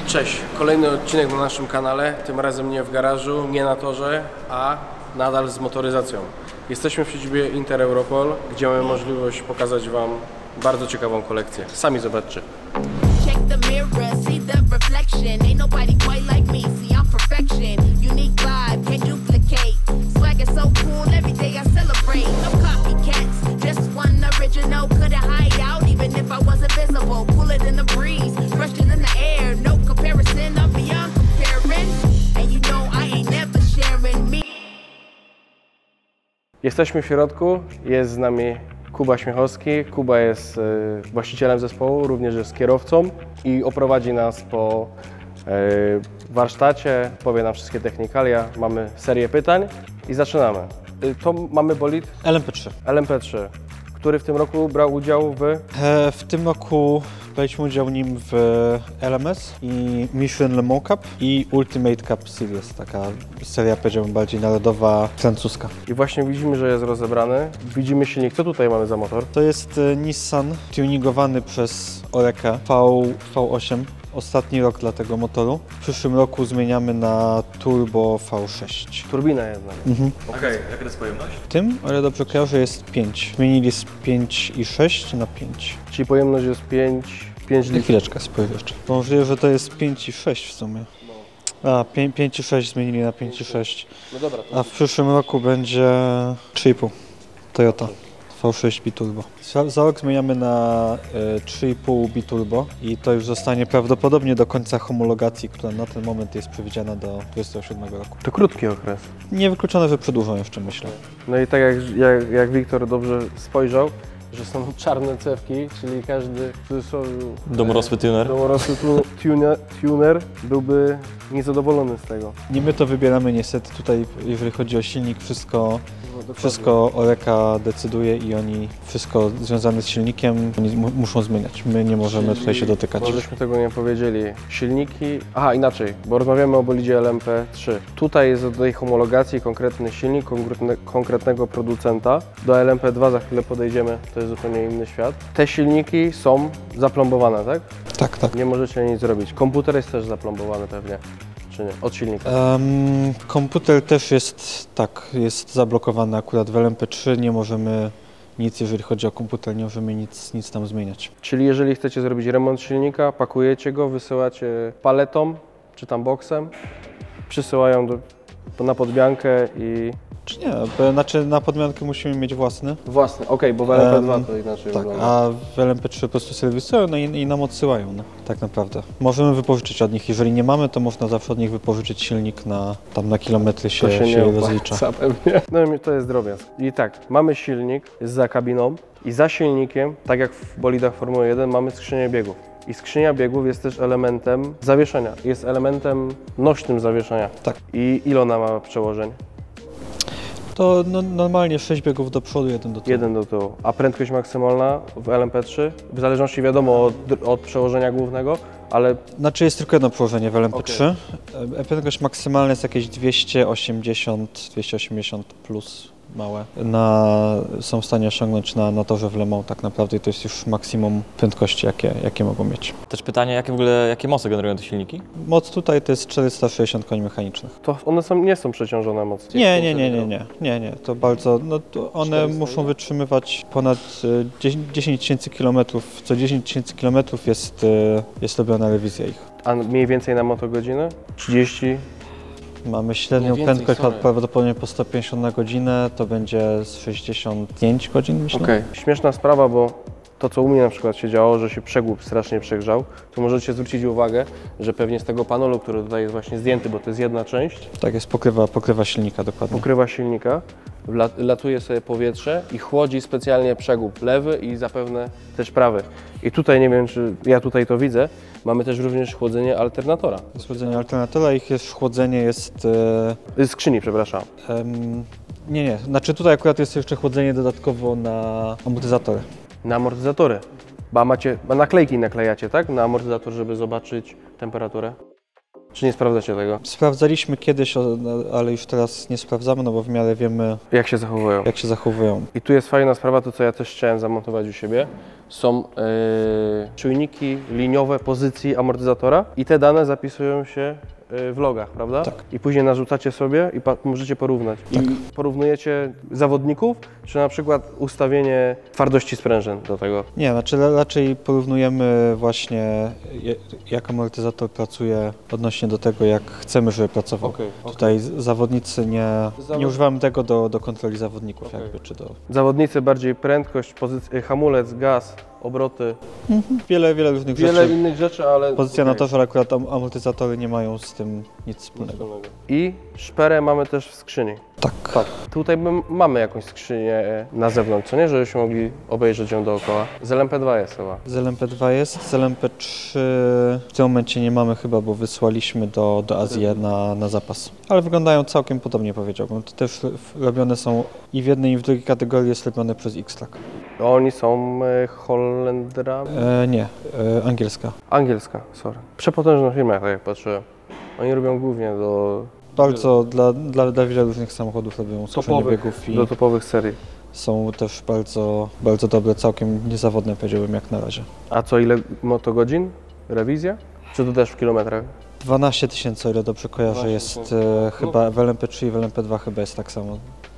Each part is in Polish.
Cześć, kolejny odcinek na naszym kanale, tym razem nie w garażu, nie na torze, a nadal z motoryzacją. Jesteśmy w siedzibie Inter Europol, gdzie mamy możliwość pokazać Wam bardzo ciekawą kolekcję. Sami zobaczcie. Jesteśmy w środku, jest z nami Kuba Śmiechowski. Kuba jest właścicielem zespołu, również jest kierowcą i oprowadzi nas po warsztacie, powie nam wszystkie technikalia. Mamy serię pytań i zaczynamy. To mamy bolid LMP3. LMP3, który w tym roku brał udział W tym roku braliśmy udział nim w LMS i Michelin Le Mans Cup i Ultimate Cup Series, taka seria, powiedziałbym, bardziej narodowa, francuska. I właśnie widzimy, że jest rozebrany. Widzimy silnik. Co tutaj mamy za motor? To jest Nissan tuningowany przez Oreca V8. Ostatni rok dla tego motoru. W przyszłym roku zmieniamy na Turbo V6. Turbina jedna. Okej, jaka to jest pojemność? Tym, o ile dobrze kojarzę, jest 5. Zmienili z 5,6 na 5. Czyli pojemność jest 5 litrów. Chwileczkę, spojrzę jeszcze. Możliwe, że to jest 5,6 w sumie. A, 5,6 zmienili na 5,6. No dobra. To... A w przyszłym roku będzie 3,5 Toyota V6 Biturbo. Za rok zmieniamy na 3,5 Biturbo i to już zostanie prawdopodobnie do końca homologacji, która na ten moment jest przewidziana do 2027 roku. To krótki okres. Niewykluczone, że przedłużą jeszcze, myślę. No i tak jak Wiktor dobrze spojrzał, że są czarne cewki, czyli każdy w cudzysłowie Domorosły tuner. Domorosły tuner byłby niezadowolony z tego. Nie my to wybieramy niestety. Tutaj, jeżeli chodzi o silnik, wszystko Oreca decyduje i oni wszystko związane z silnikiem muszą zmieniać. My nie możemy tutaj się dotykać. Bo żeśmy tego nie powiedzieli. Silniki... Aha, inaczej, bo rozmawiamy o bolidzie LMP3. Tutaj jest do tej homologacji konkretny silnik, konkretnego producenta. Do LMP2 za chwilę podejdziemy, to jest zupełnie inny świat. Te silniki są zaplombowane, tak? Tak, tak. Nie możecie nic zrobić. Komputer jest też zaplombowany pewnie. Czy nie? Od silnika. Komputer też jest zablokowany akurat w LMP3. Nie możemy nic, jeżeli chodzi o komputer, nie możemy nic tam zmieniać. Czyli jeżeli chcecie zrobić remont silnika, pakujecie go, wysyłacie paletą czy tam boksem, przysyłają na podmiankę i... Czy nie? Znaczy na podmiankę musimy mieć własny. Własny, okej, bo w LMP2 to inaczej tak, wygląda. a w LMP3 po prostu serwisują i nam odsyłają, no, tak naprawdę. Możemy wypożyczyć od nich, jeżeli nie mamy, to można zawsze od nich wypożyczyć silnik na kilometry się rozlicza. Pewnie. No i to jest drobiazg. I tak, mamy silnik za kabiną i za silnikiem, tak jak w bolidach Formuły 1, mamy skrzynię biegów. I skrzynia biegów jest też elementem zawieszenia, jest elementem nośnym zawieszenia. Tak. I ile ona ma przełożeń? To normalnie 6 biegów do przodu, 1 do tyłu. 1 do tyłu. A prędkość maksymalna w LMP3? W zależności wiadomo od przełożenia głównego, ale... Znaczy jest tylko jedno przełożenie w LMP3. Prędkość maksymalna jest jakieś 280 plus małe. Są w stanie osiągnąć na torze w Le Mans tak naprawdę i to jest już maksimum prędkości, jakie mogą mieć. Też pytanie, jakie moce generują te silniki? Moc tutaj to jest 460 koni mechanicznych. To one nie są przeciążone mocno. Nie. To bardzo, to one muszą wytrzymywać ponad 10 tysięcy kilometrów. Co 10 tysięcy kilometrów jest robiona rewizja ich. A mniej więcej na motogodzinę? 30? Mamy średnią prędkość prawdopodobnie po 150 na godzinę, to będzie z 65 godzin, myślę. Okej. Śmieszna sprawa, bo to, co u mnie na przykład się działo, że się przegłup strasznie przegrzał, to możecie zwrócić uwagę, że pewnie z tego panelu, który tutaj jest właśnie zdjęty, bo to jest jedna część. Tak, jest pokrywa silnika dokładnie. Pokrywa silnika, latuje sobie powietrze i chłodzi specjalnie przegłup lewy i zapewne też prawy. I tutaj, nie wiem, czy ja tutaj to widzę, mamy też również chłodzenie alternatora. Jest chłodzenie alternatora, chłodzenie jest... Skrzyni, przepraszam. Nie. Znaczy tutaj akurat jest jeszcze chłodzenie dodatkowo na amortyzatory. Na amortyzatory. Bo naklejki naklejacie, tak? Na amortyzator, żeby zobaczyć temperaturę. Czy nie sprawdzacie tego? Sprawdzaliśmy kiedyś, ale już teraz nie sprawdzamy, no bo w miarę wiemy, Jak się zachowują? jak się zachowują. I tu jest fajna sprawa, to co ja też chciałem zamontować u siebie. Są czujniki liniowe pozycji amortyzatora i te dane zapisują się w logach, prawda? Tak. I później narzucacie sobie i możecie porównać. Tak. I porównujecie zawodników, czy na przykład ustawienie twardości sprężyn do tego. Nie, znaczy raczej porównujemy właśnie jak amortyzator pracuje odnośnie do tego, jak chcemy, żeby pracował. Okej. Tutaj zawodnicy nie używamy tego do kontroli zawodników jakby, czy do... Zawodnicy bardziej prędkość, hamulec, gaz, obroty, Wiele różnych wiele rzeczy. innych rzeczy, ale... Pozycja na okej. torze, ale akurat amortyzatory nie mają z tym nic wspólnego. I szperę mamy też w skrzyni. Tak. Tutaj mamy jakąś skrzynię na zewnątrz, co nie? Żebyśmy mogli obejrzeć ją dookoła. Z LMP2 jest chyba. Z LMP2 jest, z LMP3 w tym momencie nie mamy chyba, bo wysłaliśmy do Azji na zapas. Ale wyglądają całkiem podobnie, powiedziałbym. To też robione są i w jednej i w drugiej kategorii jest robione przez X-Track. Oni są Holendrami? Angielska. Angielska, sorry. Przepotężna firma, tak jak patrzyłem. Oni robią głównie do Bardzo dla wielu różnych samochodów robią skrócenie biegów i do topowych serii. są też bardzo dobre, całkiem niezawodne, powiedziałbym, jak na razie. A co, ile motogodzin? Rewizja? Czy to też w kilometrach? 12 000, o ile dobrze kojarzę, 12 jest 000. chyba w LMP3 i w LMP2 chyba jest tak samo.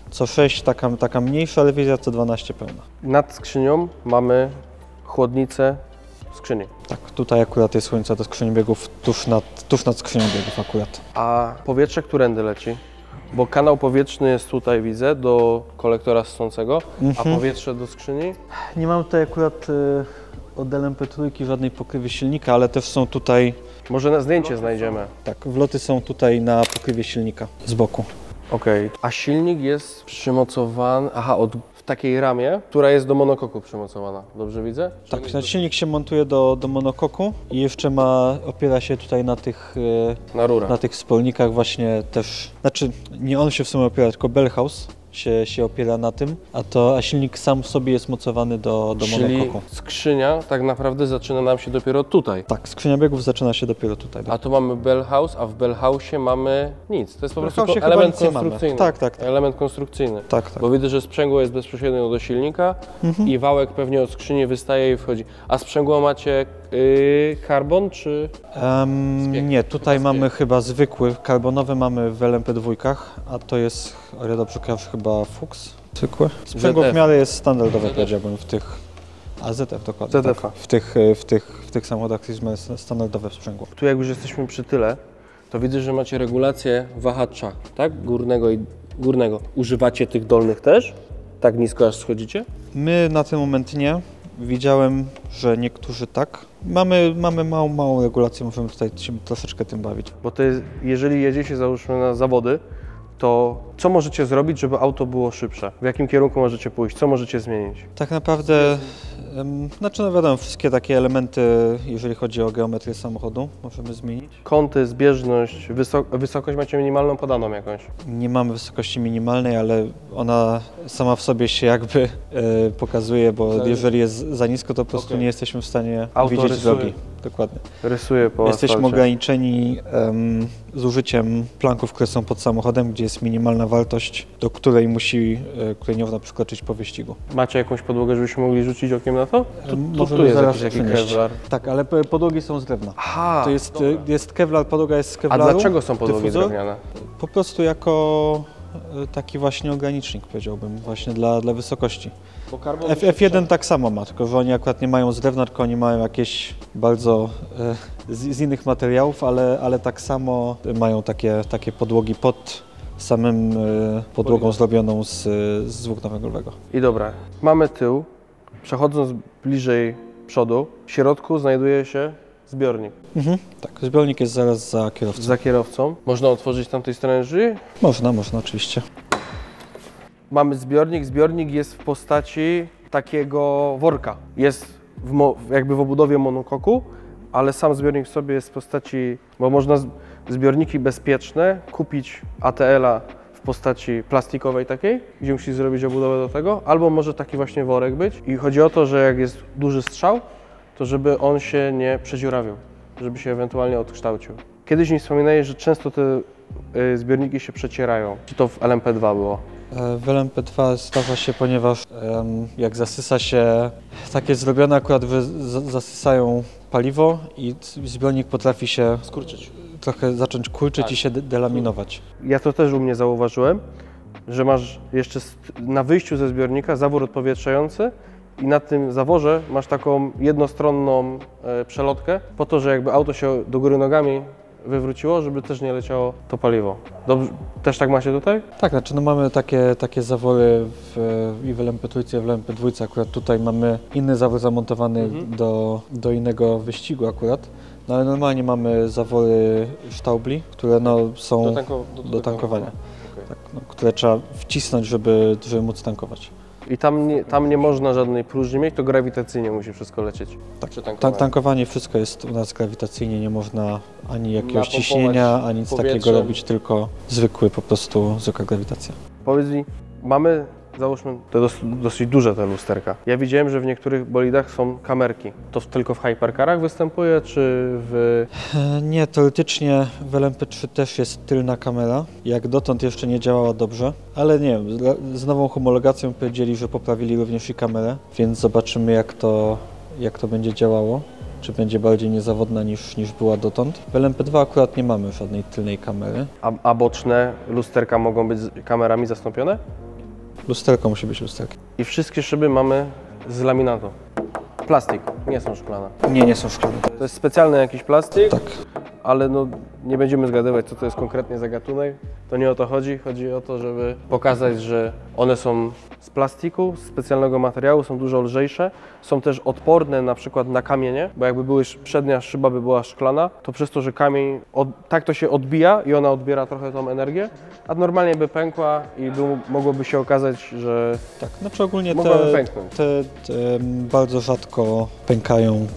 Co 6 taka mniejsza rewizja, co 12 pełna. Nad skrzynią mamy chłodnicę skrzyni. Tak, tutaj akurat jest chłodnica do skrzyni biegów tuż nad skrzynią biegów akurat. A powietrze którędy leci? Bo kanał powietrzny jest tutaj, widzę, do kolektora ssącego, a powietrze do skrzyni? Nie mam tutaj akurat od LMP3 żadnej pokrywy silnika, ale też są tutaj, Może na zdjęcie znajdziemy. tak, wloty są tutaj na pokrywie silnika z boku. Okej. A silnik jest przymocowany, w takiej ramie, która jest do monokoku przymocowana. Dobrze widzę? Tak, silnik się montuje do monokoku i jeszcze opiera się tutaj na tych Na rurę. na tych wspólnikach właśnie też, znaczy nie on się w sumie opiera, tylko Bellhouse się opiera na tym, a silnik sam w sobie jest mocowany do Czyli monokoku. skrzynia tak naprawdę zaczyna nam się dopiero tutaj. Tak, skrzynia biegów zaczyna się dopiero tutaj. A tu mamy Bellhouse, a w Bellhouse'ie mamy nic. To jest po prostu Bellhouse'ie element chyba nic nie mamy. konstrukcyjny. Tak. Element konstrukcyjny. Tak. Bo widzę, że sprzęgło jest bezpośrednio do silnika i wałek pewnie od skrzyni wystaje i wchodzi. A sprzęgło macie karbon czy... Nie, tutaj mamy chyba zwykły, karbonowy mamy w LMP2, a to jest, o ile dobrze kojarzę, chyba Fuchs zwykły. Sprzęgło w miarę jest standardowe, powiedziałbym, w tych... A ZF dokładnie. ZF. Tak. W tych samochodach jest standardowe sprzęgło. Tu jak już jesteśmy przy tyle, to widzę, że macie regulację wahacza, tak? Górnego i górnego. Używacie tych dolnych też? Tak nisko aż schodzicie? My na ten moment nie. Widziałem, że niektórzy tak. Mamy małą regulację, możemy tutaj się troszeczkę tym bawić. Bo to jest, jeżeli jedziecie załóżmy na zawody, to co możecie zrobić, żeby auto było szybsze? W jakim kierunku możecie pójść? Co możecie zmienić? Tak naprawdę, znaczy no wiadomo, wszystkie takie elementy, jeżeli chodzi o geometrię samochodu, możemy zmienić. Kąty, zbieżność, wysokość macie minimalną podaną jakąś? Nie mamy wysokości minimalnej, ale ona sama w sobie się jakby pokazuje, bo jeżeli jest za nisko, to po prostu nie jesteśmy w stanie Auto widzieć rysuje. drogi. Dokładnie. Rysuję po Jesteśmy asfalcie. ograniczeni zużyciem planków, które są pod samochodem, gdzie jest minimalna wartość, do której nie można przekroczyć po wyścigu. Macie jakąś podłogę, żebyśmy mogli rzucić okiem na to? Tu Możemy jest zaraz jakiś przynieść. Kevlar. Tak, ale podłogi są z drewna. Aha, To jest Kevlar, podłoga jest z a Kevlaru. dlaczego są podłogi dyfuzor. drewniane? Po prostu jako taki właśnie ogranicznik, powiedziałbym, właśnie dla wysokości. Bo karbon F1 tak samo ma, tylko że oni akurat nie mają z drewna, tylko oni mają jakieś bardzo z innych materiałów, ale tak samo mają takie podłogi pod samym podłogą zrobioną z włókna węglowego. I dobra, mamy tył. Przechodząc bliżej przodu, w środku znajduje się zbiornik. Tak, zbiornik jest zaraz za kierowcą. Za kierowcą. Można otworzyć tamtej strony drzwi. Można oczywiście. Mamy zbiornik. Zbiornik jest w postaci takiego worka. Jest jakby w obudowie monokoku, ale sam zbiornik w sobie jest w postaci, bo można zbiorniki bezpieczne kupić ATL-a w postaci plastikowej takiej, gdzie musisz zrobić obudowę do tego, albo może taki właśnie worek być. I chodzi o to, że jak jest duży strzał, to żeby on się nie przedziurawił, żeby się ewentualnie odkształcił. Kiedyś mi wspominałeś, że często te zbiorniki się przecierają. Czy to w LMP2 było? W LMP2 zdarza się, ponieważ jak zasysa się, tak jest zrobione akurat, że zasysają paliwo i zbiornik potrafi się Skurczyć. trochę zacząć kurczyć i się delaminować. Ja to też u mnie zauważyłem, że masz jeszcze na wyjściu ze zbiornika zawór odpowietrzający i na tym zaworze masz taką jednostronną przelotkę po to, że jakby auto się do góry nogami wywróciło, żeby też nie leciało to paliwo. Dobrze, też tak macie tutaj? Tak, znaczy no mamy takie zawory i w LMP3, i w LMP2. Akurat tutaj mamy inny zawór zamontowany do innego wyścigu akurat. No ale normalnie mamy zawory Staubli, które no, są do tankowania. Okay. Tak, no, które trzeba wcisnąć, żeby móc tankować. I tam nie można żadnej próżni mieć, to grawitacyjnie musi wszystko lecieć. Tak, przy tankowaniu. tankowanie wszystko jest u nas grawitacyjnie, nie można ani jakiegoś Napompować ciśnienia, ani nic takiego powietrzem. robić, tylko zwykła grawitacja. Powiedz mi, mamy, załóżmy, te dosyć duże te lusterka. Ja widziałem, że w niektórych bolidach są kamerki. To tylko w hypercarach występuje, czy w... Nie, teoretycznie w LMP3 też jest tylna kamera. Jak dotąd jeszcze nie działała dobrze, ale nie wiem, z nową homologacją powiedzieli, że poprawili również i kamerę, więc zobaczymy jak to będzie działało. Czy będzie bardziej niezawodna niż była dotąd. W LMP2 akurat nie mamy żadnej tylnej kamery. A boczne lusterka mogą być kamerami zastąpione? Lusterko musi być lusterkiem. I wszystkie szyby mamy z laminatu. Plastik, nie są szklane. Nie są szklane. To jest specjalny jakiś plastik, Tak. ale no, nie będziemy zgadywać, co to jest konkretnie za gatunek. To nie o to chodzi. Chodzi o to, żeby pokazać, że one są z plastiku, z specjalnego materiału, są dużo lżejsze. Są też odporne na przykład na kamienie, bo jakby przednia szyba by była szklana, to przez to, że kamień, tak to się odbija i ona odbiera trochę tą energię, a normalnie by pękła i mogłoby się okazać, że Tak, znaczy ogólnie mogłaby pęknąć. te bardzo rzadko pękają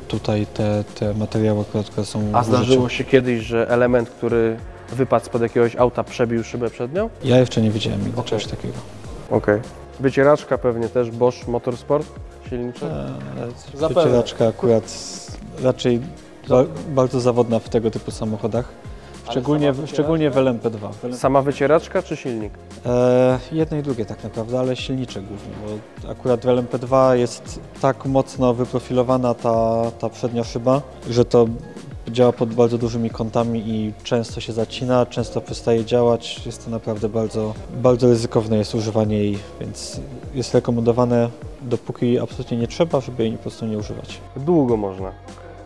tutaj te materiały, które są A użyte. zdarzyło się kiedyś, że element, który wypadł spod jakiegoś auta, przebił szybę przednią? Ja jeszcze nie widziałem nigdy Okej. czegoś takiego. Okej. Wycieraczka pewnie też, Bosch Motorsport silniczy? Zapewne. Wycieraczka akurat raczej bardzo zawodna w tego typu samochodach. Szczególnie w LMP2. Sama wycieraczka czy silnik? Jedno i drugie tak naprawdę, ale silnicze głównie, bo akurat w LMP2 jest tak mocno wyprofilowana ta przednia szyba, że to działa pod bardzo dużymi kątami i często się zacina, często przestaje działać. Jest to naprawdę bardzo ryzykowne jest używanie jej, więc jest rekomendowane, dopóki absolutnie nie trzeba, żeby jej po prostu nie używać. Długo można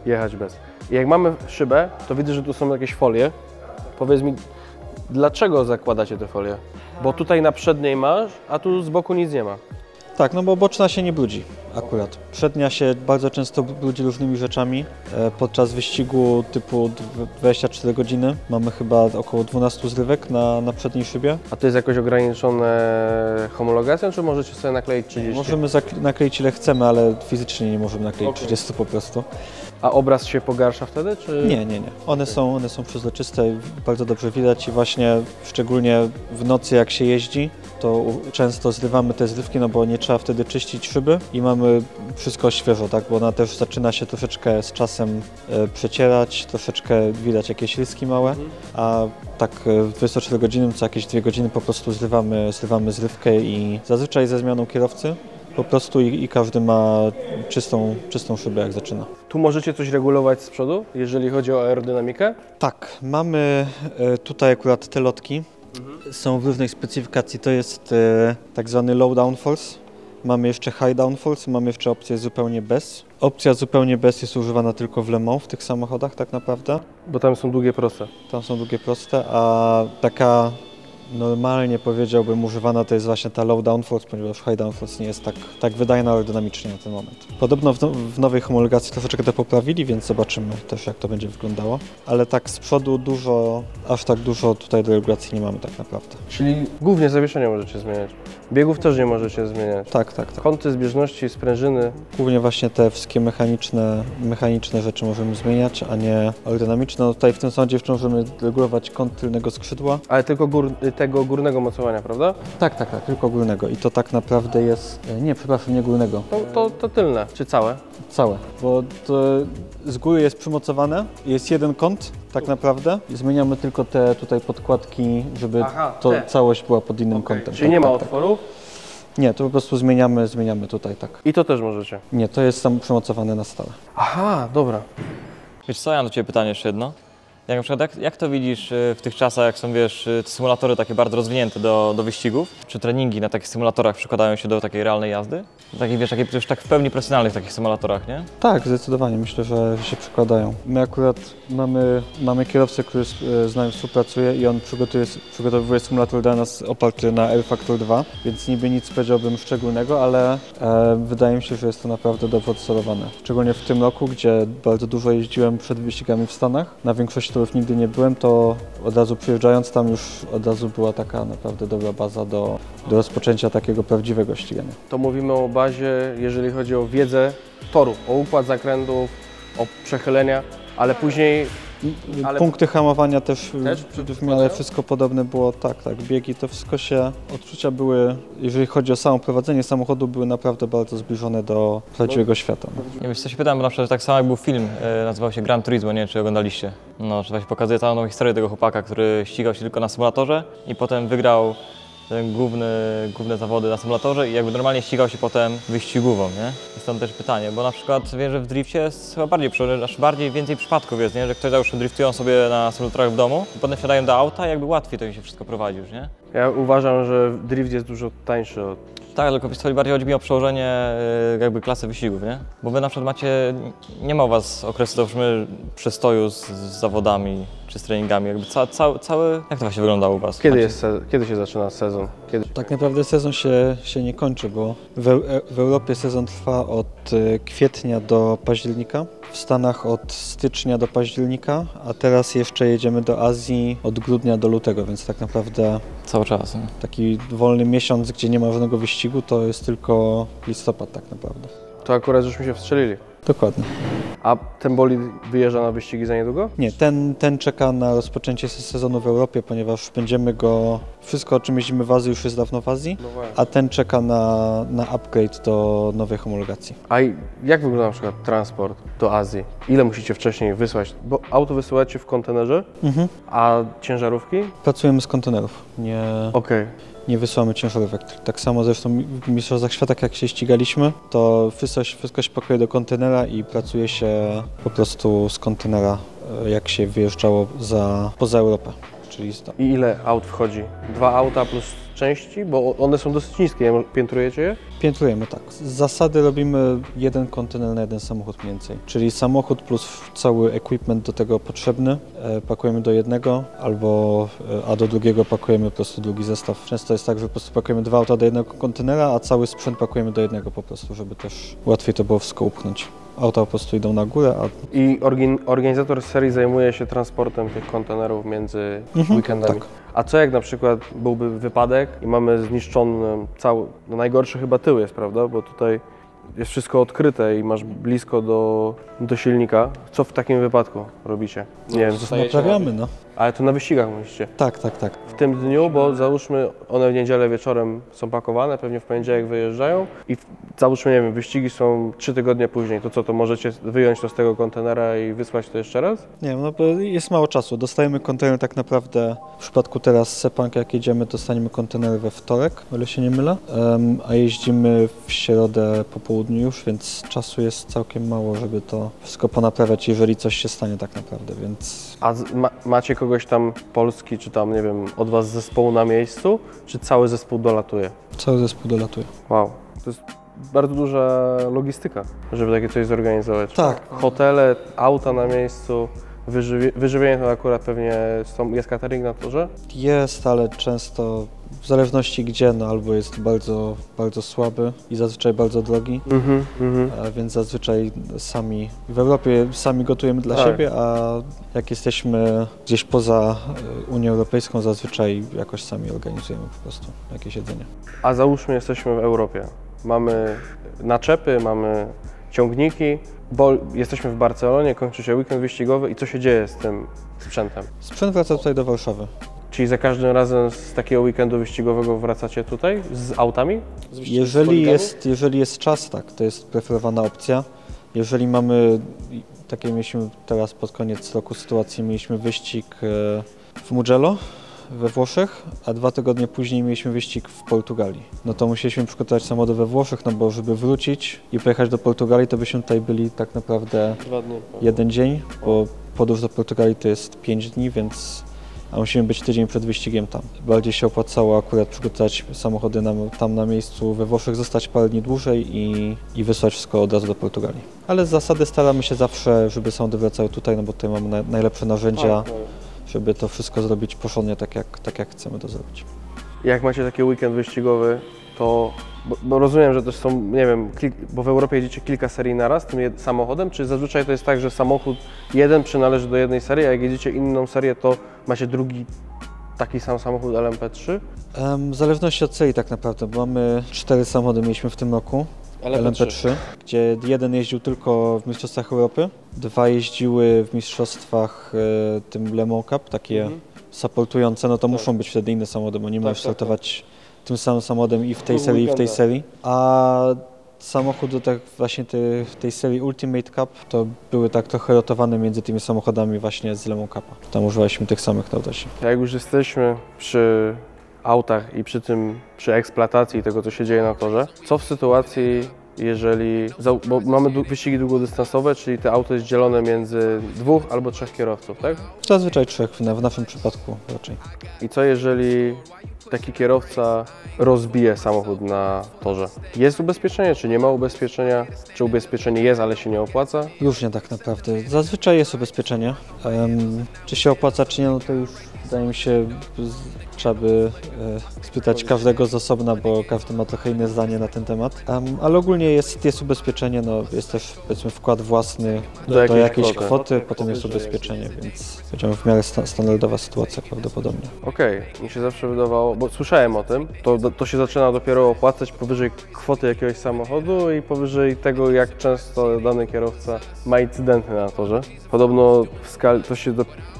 jechać bez. I jak mamy szybę, to widzę, że tu są jakieś folie. Powiedz mi, dlaczego zakładacie te folie? Bo tutaj na przedniej masz, a tu z boku nic nie ma. Tak, no bo boczna się nie brudzi akurat. Przednia się bardzo często brudzi różnymi rzeczami. Podczas wyścigu typu 24 godziny mamy chyba około 12 zrywek na przedniej szybie. A to jest jakoś ograniczone homologacją, czy możecie sobie nakleić 30? Możemy nakleić ile chcemy, ale fizycznie nie możemy nakleić 30 po prostu. A obraz się pogarsza wtedy, czy...? Nie. One są przezroczyste, bardzo dobrze widać i właśnie szczególnie w nocy jak się jeździ, to często zrywamy te zrywki, no bo nie trzeba wtedy czyścić szyby i mamy wszystko świeżo, tak, bo ona też zaczyna się troszeczkę z czasem przecierać, troszeczkę widać jakieś ryski małe, a tak w 24 godziny, co jakieś 2 godziny po prostu zrywamy zrywkę i zazwyczaj ze zmianą kierowcy po prostu i każdy ma czystą szybę jak zaczyna. Tu możecie coś regulować z przodu, jeżeli chodzi o aerodynamikę? Tak, mamy tutaj akurat te lotki. Są w różnej specyfikacji, to jest tak zwany low downforce. Mamy jeszcze high downforce, mamy jeszcze opcję zupełnie bez. Opcja zupełnie bez jest używana tylko w Le Mans, w tych samochodach tak naprawdę. Bo tam są długie, proste. Tam są długie, proste, a taka normalnie powiedziałbym używana to jest właśnie ta low downforce, ponieważ high downforce nie jest tak wydajna aerodynamicznie na ten moment. Podobno w nowej homologacji troszeczkę to poprawili, więc zobaczymy też jak to będzie wyglądało. Ale tak z przodu aż tak dużo tutaj do regulacji nie mamy tak naprawdę. Czyli głównie zawieszenia możecie zmieniać. Biegów też nie możecie zmieniać. Tak. Kąty, zbieżności, sprężyny. Głównie właśnie te wszystkie mechaniczne rzeczy możemy zmieniać, a nie aerodynamiczne. No tutaj w tym samochodzie jeszcze możemy regulować kąt tylnego skrzydła. Ale tylko tego górnego mocowania, prawda? Tak, tylko górnego. I to tak naprawdę jest... Nie, przepraszam, nie górnego. To tylne, czy całe? Całe, bo to z góry jest przymocowane, jest jeden kąt tak naprawdę. Zmieniamy tylko te tutaj podkładki, żeby całość była pod innym kątem. Czyli nie ma otworów? Nie, to po prostu zmieniamy tutaj, tak. I to też możecie? Nie, to jest tam przymocowane na stałe. Aha, dobra. Wiesz co, ja mam do Ciebie pytanie jeszcze jedno. Jak na przykład, jak to widzisz w tych czasach, jak są, wiesz, te symulatory takie bardzo rozwinięte do wyścigów? Czy treningi na takich symulatorach przykładają się do takiej realnej jazdy? Takich, wiesz, już tak w pełni profesjonalnych takich symulatorach, nie? Tak, zdecydowanie. Myślę, że się przykładają. My akurat mamy kierowcę, który z nami współpracuje i on przygotowuje symulator dla nas oparty na R-Factor 2, więc niby nic powiedziałbym szczególnego, ale wydaje mi się, że jest to naprawdę dobrze odsterowane. Szczególnie w tym roku, gdzie bardzo dużo jeździłem przed wyścigami w Stanach. Na większości torów nigdy nie byłem, to od razu przyjeżdżając tam już od razu była taka naprawdę dobra baza do rozpoczęcia takiego prawdziwego ścigania. To mówimy o bazie, jeżeli chodzi o wiedzę toru, o układ zakrętów, o przechylenia, ale później... Punkty hamowania też Też w miarę wszystko podobne było, tak, biegi, to wszystko odczucia były, jeżeli chodzi o samo prowadzenie samochodu, były naprawdę bardzo zbliżone do prawdziwego świata. Nie wiesz, co się pytałem, bo na przykład tak samo jak był film, nazywał się Gran Turismo, nie wiem, czy oglądaliście. No, że właśnie pokazuje całą tą historię tego chłopaka, który ścigał się tylko na symulatorze i potem wygrał ten główne zawody na symulatorze i jakby normalnie ścigał się potem wyścigową, nie? I stąd też pytanie, bo na przykład wiem, że w drifcie jest chyba więcej przypadków jest, nie? Że ktoś załóżmy driftują sobie na symulatorach w domu i potem wsiadają do auta i jakby łatwiej to im się wszystko prowadzi już, nie? Ja uważam, że drift jest dużo tańszy od... Tak, tylko bardziej chodzi mi o przełożenie jakby klasy wyścigów, nie? Bo wy na przykład nie ma u was okresu załóżmy przestoju z zawodami czy z treningami, jakby cały... Jak to właśnie wygląda u was? Kiedy się zaczyna sezon? Tak naprawdę sezon się nie kończy, bo w Europie sezon trwa od kwietnia do października, w Stanach od stycznia do października, a teraz jeszcze jedziemy do Azji od grudnia do lutego, więc tak naprawdę Cały czas, nie? taki wolny miesiąc, gdzie nie ma żadnego wyścigu, to jest tylko listopad tak naprawdę. To akurat żeśmy się wstrzelili. Dokładnie. A ten bolid wyjeżdża na wyścigi za niedługo? Nie, ten czeka na rozpoczęcie sezonu w Europie, ponieważ będziemy wszystko o czym jeździmy w Azji już jest dawno w Azji, No właśnie. a ten czeka na upgrade do nowej homologacji. A jak wygląda na przykład transport do Azji? Ile musicie wcześniej wysłać? Bo auto wysyłacie w kontenerze, a ciężarówki? Pracujemy z kontenerów, Okej. nie wysyłamy ciężarówek. Tak samo zresztą w Mistrzostwach Świata, jak się ścigaliśmy, to wszystko się pakuje do kontenera i pracuje się po prostu z kontenera, jak się wyjeżdżało poza Europę. Czyli I ile aut wchodzi? 2 auta plus części? Bo one są dosyć niskie, piętrujecie je? piętrujemy, tak. Z zasady robimy jeden kontener na jeden samochód mniej więcej. Czyli samochód plus cały equipment do tego potrzebny pakujemy do jednego, a do drugiego pakujemy po prostu drugi zestaw. Często jest tak, że po prostu pakujemy 2 auta do jednego kontenera, a cały sprzęt pakujemy do jednego po prostu, żeby też łatwiej to było wszystko upchnąć. Auta po prostu idą na górę, I organizator serii zajmuje się transportem tych kontenerów między weekendami. tak. A co jak na przykład byłby wypadek i mamy zniszczony cały, no najgorszy chyba tył jest, prawda? Bo tutaj jest wszystko odkryte i masz blisko do silnika. Co w takim wypadku robicie? Nie wiem, Naprawiamy, no. Ale to na wyścigach musicie. Tak. W tym dniu, bo załóżmy one w niedzielę wieczorem są pakowane, pewnie w poniedziałek wyjeżdżają i załóżmy, nie wiem, wyścigi są 3 tygodnie później, to co, to możecie wyjąć to z tego kontenera i wysłać to jeszcze raz? Nie wiem, no bo jest mało czasu. Dostajemy kontener tak naprawdę, w przypadku teraz Sepanka jak jedziemy, dostaniemy kontener we wtorek, o ile się nie mylę, a jeździmy w środę po południu już, więc czasu jest całkiem mało, żeby to wszystko ponaprawiać, jeżeli coś się stanie tak naprawdę, więc... A macie kogoś tam Polski, czy tam, nie wiem, od was zespołu na miejscu, czy cały zespół dolatuje? Cały zespół dolatuje. Wow, to jest bardzo duża logistyka, żeby takie coś zorganizować. Tak. Hotele, auta na miejscu, wyżywienie to akurat pewnie jest catering na torze? Jest, ale często w zależności gdzie, no albo jest bardzo, bardzo słaby i zazwyczaj bardzo drogi, więc zazwyczaj w Europie sami gotujemy dla siebie, a jak jesteśmy gdzieś poza Unią Europejską, zazwyczaj jakoś sami organizujemy po prostu jakieś jedzenie. A załóżmy, jesteśmy w Europie. Mamy naczepy, mamy ciągniki, bo jesteśmy w Barcelonie, kończy się weekend wyścigowy i co się dzieje z tym sprzętem? Sprzęt wraca tutaj do Warszawy. Czyli za każdym razem z takiego weekendu wyścigowego wracacie tutaj z autami? Jeżeli jest czas, tak, to jest preferowana opcja. Jeżeli mamy, takie mieliśmy teraz pod koniec roku sytuację, mieliśmy wyścig w Mugello we Włoszech, a 2 tygodnie później mieliśmy wyścig w Portugalii. No to musieliśmy przygotować samochody we Włoszech, no bo żeby wrócić i pojechać do Portugalii, to byśmy tutaj byli tak naprawdę 2 dni. 1 dzień, bo podróż do Portugalii to jest 5 dni, a musimy być tydzień przed wyścigiem tam. Bardziej się opłacało akurat przygotować samochody tam na miejscu we Włoszech, zostać parę dni dłużej i wysłać wszystko od razu do Portugalii. Ale z zasady staramy się zawsze, żeby samochody wracały tutaj, no bo tutaj mamy najlepsze narzędzia, żeby to wszystko zrobić porządnie, tak jak chcemy to zrobić. Jak macie taki weekend wyścigowy, to bo rozumiem, że też są, nie wiem, bo w Europie jedziecie kilka serii naraz tym samochodem, czy zazwyczaj to jest tak, że samochód jeden przynależy do jednej serii, a jak jedziecie inną serię, to macie drugi taki sam samochód LMP3? W zależności od serii tak naprawdę, bo mamy 4 samochody mieliśmy w tym roku. LMP3, gdzie jeden jeździł tylko w Mistrzostwach Europy, 2 jeździły w Mistrzostwach tym Le Mans Cup, takie supportujące, no to muszą być wtedy inne samochody, bo nie możesz startować tym samym samochodem i w tej serii, i w tej serii. A samochód właśnie w tej serii Ultimate Cup to były tak trochę rotowane między tymi samochodami właśnie z Le Mans Cupa. Tam używaliśmy tych samych aut właśnie. Jak już jesteśmy przy autach i przy eksploatacji tego, co się dzieje na torze, co w sytuacji, bo mamy wyścigi długodystansowe, czyli to auto jest dzielone między 2 albo 3 kierowców, tak? Zazwyczaj 3, w naszym przypadku raczej. I co jeżeli taki kierowca rozbije samochód na torze? Jest ubezpieczenie, czy nie ma ubezpieczenia? Czy ubezpieczenie jest, ale się nie opłaca? Różnie tak naprawdę. Zazwyczaj jest ubezpieczenie. Czy się opłaca, czy nie, no to już wydaje mi się, trzeba by spytać każdego z osobna, bo każdy ma trochę inne zdanie na ten temat. Ale ogólnie jest ubezpieczenie, no jest też powiedzmy wkład własny do jakiejś kwoty, potem jest ubezpieczenie, więc powiedziałbym w miarę standardowa sytuacja prawdopodobnie. Okej, mi się zawsze wydawało, bo słyszałem o tym, to się zaczyna dopiero opłacać powyżej kwoty jakiegoś samochodu i powyżej tego, jak często dany kierowca ma incydenty na torze. Podobno w skali,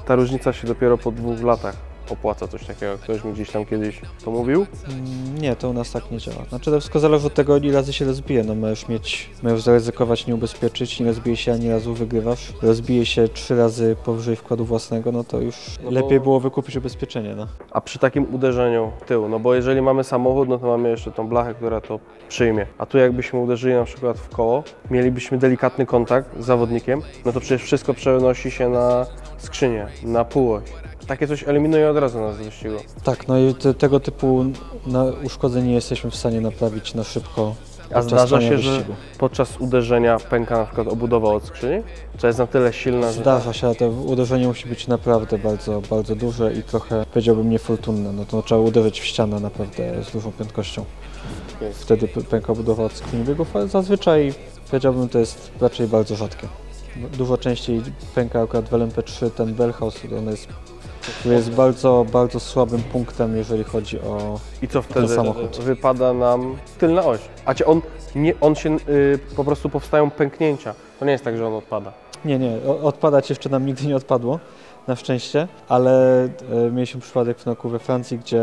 ta różnica się dopiero po 2 latach opłaca, coś takiego. Ktoś mi gdzieś tam kiedyś to mówił? Nie, to u nas tak nie działa. Znaczy to wszystko zależy od tego, ile razy się rozbije. No możesz zaryzykować, nie ubezpieczyć, nie rozbije się ani razu, wygrywasz. Rozbije się 3 razy powyżej wkładu własnego, no to już lepiej było wykupić ubezpieczenie. No. A przy takim uderzeniu w tył, no bo jeżeli mamy samochód, no to mamy jeszcze tą blachę, która to przyjmie. A tu jakbyśmy uderzyli na przykład w koło, mielibyśmy delikatny kontakt z zawodnikiem, no to przecież wszystko przenosi się na skrzynię, na półoś. Takie coś eliminuje od razu nas z wyścigu. Tak, no i tego typu uszkodzeń nie jesteśmy w stanie naprawić na szybko. A zdarza się, że podczas uderzenia pęka na przykład obudowa od skrzyni? To jest na tyle silna, że... Zdarza się, ale to uderzenie musi być naprawdę bardzo, bardzo duże i trochę, powiedziałbym, niefortunne. No to trzeba uderzyć w ścianę naprawdę z dużą prędkością. Wtedy pęka obudowa od skrzyni biegów, ale zazwyczaj, powiedziałbym, to jest raczej bardzo rzadkie. Dużo częściej pęka akurat w LMP3 ten Bellhouse, który jest bardzo, bardzo słabym punktem, jeżeli chodzi o I co wtedy? samochód. Wypada nam tylna oś. On się po prostu powstają pęknięcia. To nie jest tak, że on odpada. Nie, odpadać jeszcze nam nigdy nie odpadło, na szczęście, ale mieliśmy przypadek w roku we Francji, gdzie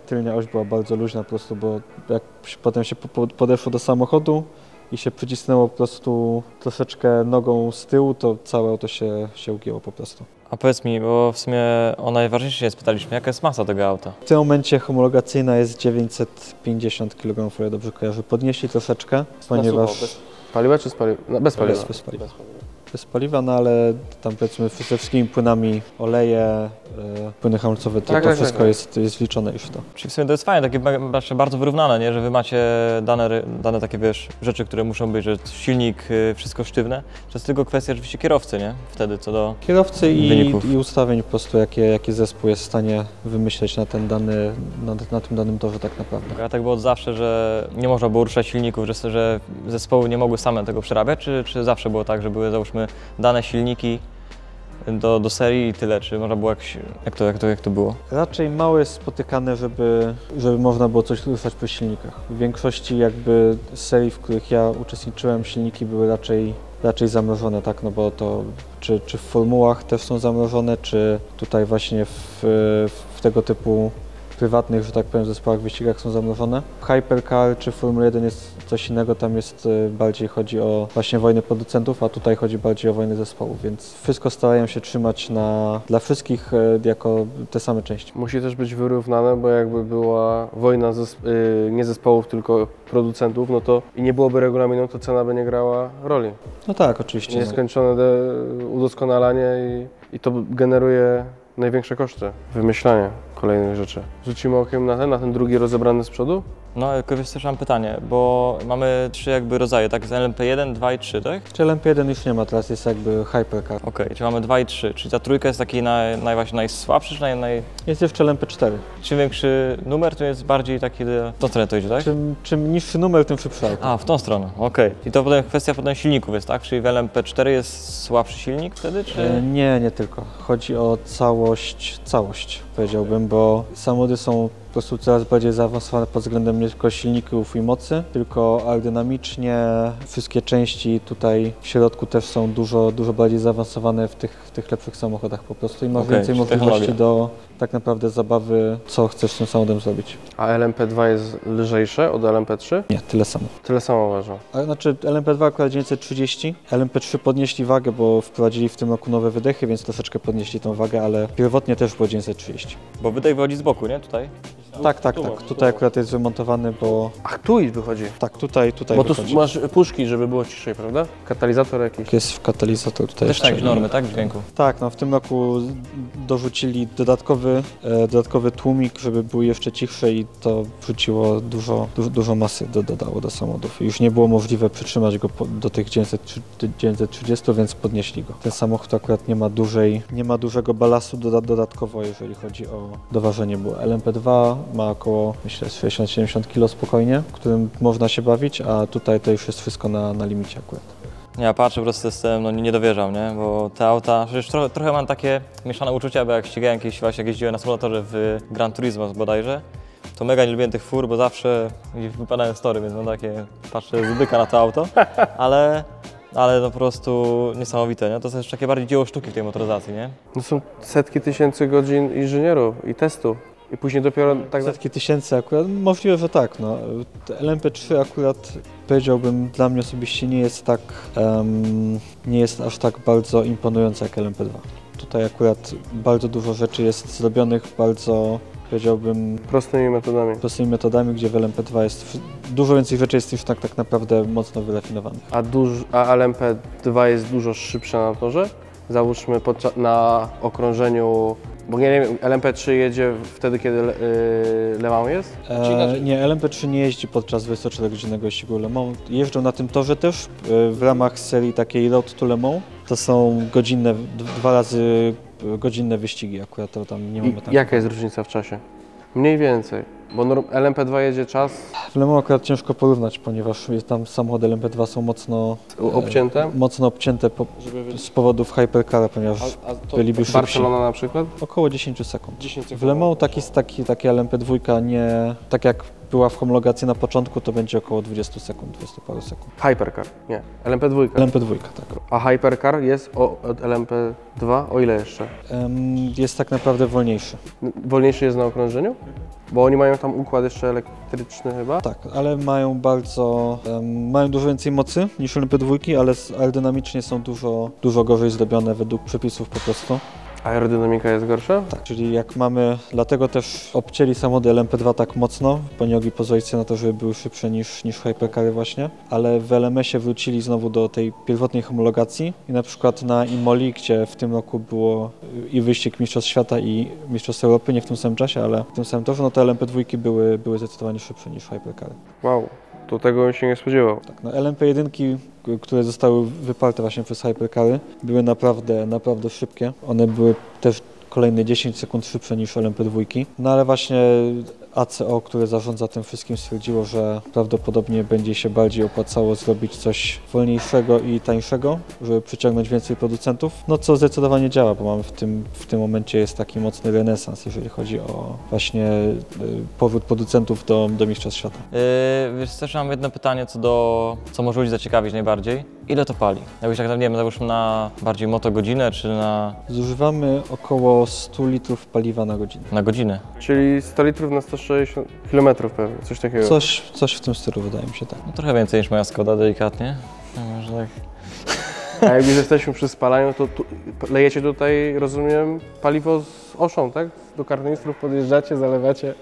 tylnia oś była bardzo luźna po prostu, bo jak potem się podeszło do samochodu i się przycisnęło po prostu troszeczkę nogą z tyłu, to całe auto się ugięło po prostu. A powiedz mi, bo w sumie o najważniejsze nie spytaliśmy, jaka jest masa tego auta? W tym momencie homologacyjna jest 950 kg, o ile dobrze kojarzę. Podnieśli troszeczkę, ponieważ... Bez paliwa czy z paliwa? No, bez paliwa. Bez paliwa, no ale tam powiedzmy ze wszystkimi płynami, oleje, płyny hamulcowe, to wszystko jest wliczone już w to. Czyli w sumie to jest fajne, takie bardzo wyrównane, nie? Że wy macie dane takie, wiesz, rzeczy, które muszą być, że silnik, wszystko sztywne. To jest tylko kwestia rzeczywiście kierowcy, nie? Wtedy co do kierowcy wyników. i ustawień po prostu, jaki zespół jest w stanie wymyśleć na tym danym torze tak naprawdę. A tak było od zawsze, że nie można było ruszać silników, że zespoły nie mogły same tego przerabiać, czy zawsze było tak, że były, załóżmy, dane silniki do serii i tyle, czy można było jak to było? Raczej mało jest spotykane, żeby można było coś ruszać po silnikach. W większości jakby serii, w których ja uczestniczyłem, silniki były raczej raczej zamrożone, tak, no bo to czy w formułach też są zamrożone, czy tutaj właśnie w tego typu prywatnych, że tak powiem, zespołach, wyścigach są zamrożone. W Hypercar czy Formule 1 jest coś innego, tam jest bardziej chodzi o właśnie wojny producentów, a tutaj chodzi bardziej o wojny zespołów, więc wszystko starają się trzymać dla wszystkich jako te same części. Musi też być wyrównane, bo jakby była wojna nie zespołów, tylko producentów, no to i nie byłoby regulaminu, to cena by nie grała roli. No tak, oczywiście. Nieskończone udoskonalanie i to generuje największe koszty. Wymyślanie kolejnych rzeczy. Rzucimy okiem na ten drugi rozebrany z przodu? No, tylko wiesz, też mam pytanie, bo mamy 3 jakby rodzaje, tak? Z LMP1, 2 i 3, tak? Czy LMP1 już nie ma, teraz jest jakby Hypercar. Okej, czyli mamy 2 i 3, czyli ta trójka jest taki właśnie najsłabszy, czy Jest jeszcze LMP4. czym większy numer, to jest bardziej taki, w tą stronę to idzie, tak? Czym niższy numer, tym szybszy auto. A, w tą stronę, okej. I to potem kwestia silników jest, tak? Czyli w LMP4 jest słabszy silnik wtedy, czy...? Nie tylko. Chodzi o całość powiedziałbym, bo samochody są po prostu coraz bardziej zaawansowane pod względem nie tylko silników i mocy, tylko aerodynamicznie wszystkie części tutaj w środku też są dużo bardziej zaawansowane w tych lepszych samochodach po prostu i masz więcej możliwości do tak naprawdę zabawy, co chcesz z tym samochodem zrobić. A LMP2 jest lżejsze od LMP3? Nie, tyle samo. Tyle samo uważam. Ale znaczy LMP2 akurat 930, LMP3 podnieśli wagę, bo wprowadzili w tym roku nowe wydechy, więc troszeczkę podnieśli tą wagę, ale pierwotnie też było 930. Bo wydech wychodzi z boku, nie? Tutaj? Tak. Tutaj akurat jest wymontowany, bo... Ach, tu i wychodzi. Tak, tutaj Bo tu wychodzi. masz puszki, żeby było ciszej, prawda? Katalizator jakiś. Jest w katalizator tutaj Też jeszcze. jakieś normy, tak? W dźwięku. Tak, no w tym roku dorzucili dodatkowy tłumik, żeby był jeszcze cichszy i to wrzuciło dużo masy dodało do samochodów. Już nie było możliwe przytrzymać go do tych 930, więc podnieśli go. Ten samochód akurat nie ma dużego balastu dodatkowo, jeżeli chodzi o doważenie, bo LMP2 ma około, myślę, 60-70 kg spokojnie, którym można się bawić, a tutaj to już jest wszystko na limicie akurat. Ja patrzę, po prostu jestem, no nie dowierzam, nie? Bo te auta, przecież trochę mam takie mieszane uczucia, bo jak ścigałem jak jeździłem na symulatorze w Gran Turismo bodajże, to mega nie lubiłem tych fur, bo zawsze wypadają story, więc mam takie, patrzę z byka na to auto, ale no po prostu niesamowite, nie? To jest też takie bardziej dzieło sztuki w tej motoryzacji, nie? No są setki tysięcy godzin inżynierów i testów. I później dopiero tak... Setki tysięcy akurat, możliwe, że tak. No. LMP3 akurat powiedziałbym dla mnie osobiście nie jest aż tak bardzo imponujące jak LMP2. Tutaj akurat bardzo dużo rzeczy jest zrobionych bardzo, powiedziałbym, prostymi metodami, gdzie w LMP2 jest dużo więcej rzeczy jest już tak naprawdę mocno wyrafinowanych. A LMP2 jest dużo szybsze na torze? Załóżmy na okrążeniu, bo nie wiem, LMP3 jedzie wtedy, kiedy Le Mans jest? Nie, LMP3 nie jeździ podczas 24-godzinnego wyścigu Le Mans. Jeżdżą na tym torze też w ramach serii takiej Road to Le Mans. To są godzinne, 2 razy godzinne wyścigi, akurat to tam nie mamy tam. Jaka jest różnica w czasie? Mniej więcej, bo LMP2 jedzie czas... W Le Mans akurat ciężko porównać, ponieważ tam samochody LMP2 są mocno obcięte z powodów Hypercara, ponieważ byliby szybsi. Barcelona na przykład? Około 10 sekund. W Le Mans taki LMP2 nie, tak jak była w homologacji na początku, to będzie około 20 sekund, 20 paru sekund. Hypercar, nie, LMP2. LMP2, tak. A Hypercar jest od LMP2 o ile jeszcze? Jest tak naprawdę wolniejszy. Wolniejszy jest na okrążeniu? Bo oni mają tam układ jeszcze elektryczny chyba? Tak, ale mają dużo więcej mocy niż LMP2, ale aerodynamicznie są dużo gorzej zrobione według przepisów po prostu. Aerodynamika jest gorsza? Tak, czyli jak mamy, dlatego też obcięli samochody LMP2 tak mocno, bo nie mogli pozwolić sobie na to, żeby były szybsze niż Hypercary właśnie, ale w LMS-ie wrócili znowu do tej pierwotnej homologacji i na przykład na Imoli, gdzie w tym roku było i wyścig Mistrzostw Świata i Mistrzostw Europy, nie w tym samym czasie, ale w tym samym torze, no to LMP2 były zdecydowanie szybsze niż Hypercary. Wow, to tego bym się nie spodziewał. Tak, no LMP1, które zostały wyparte właśnie przez Hypercary, były naprawdę szybkie. One były też kolejne 10 sekund szybsze niż LMP2. No ale właśnie ACO, które zarządza tym wszystkim, stwierdziło, że prawdopodobnie będzie się bardziej opłacało zrobić coś wolniejszego i tańszego, żeby przyciągnąć więcej producentów. No co zdecydowanie działa, bo mamy w tym momencie jest taki mocny renesans, jeżeli chodzi o właśnie powrót producentów do Mistrzostw Świata. Wiesz, też mam jedno pytanie co może ludzi zaciekawić najbardziej. Ile to pali? Jakbyś tak, nie wiem, załóżmy na bardziej motogodzinę, czy Zużywamy około 100 litrów paliwa na godzinę. na godzinę? Czyli 100 litrów na 160 km pewnie, coś takiego. Coś w tym stylu, wydaje mi się, tak. No trochę więcej niż moja Skoda, delikatnie. No, że tak. A jak już jesteśmy przy spalaniu, to lejecie tutaj, rozumiem, paliwo z oszą, tak? Do karnistrów podjeżdżacie, zalewacie.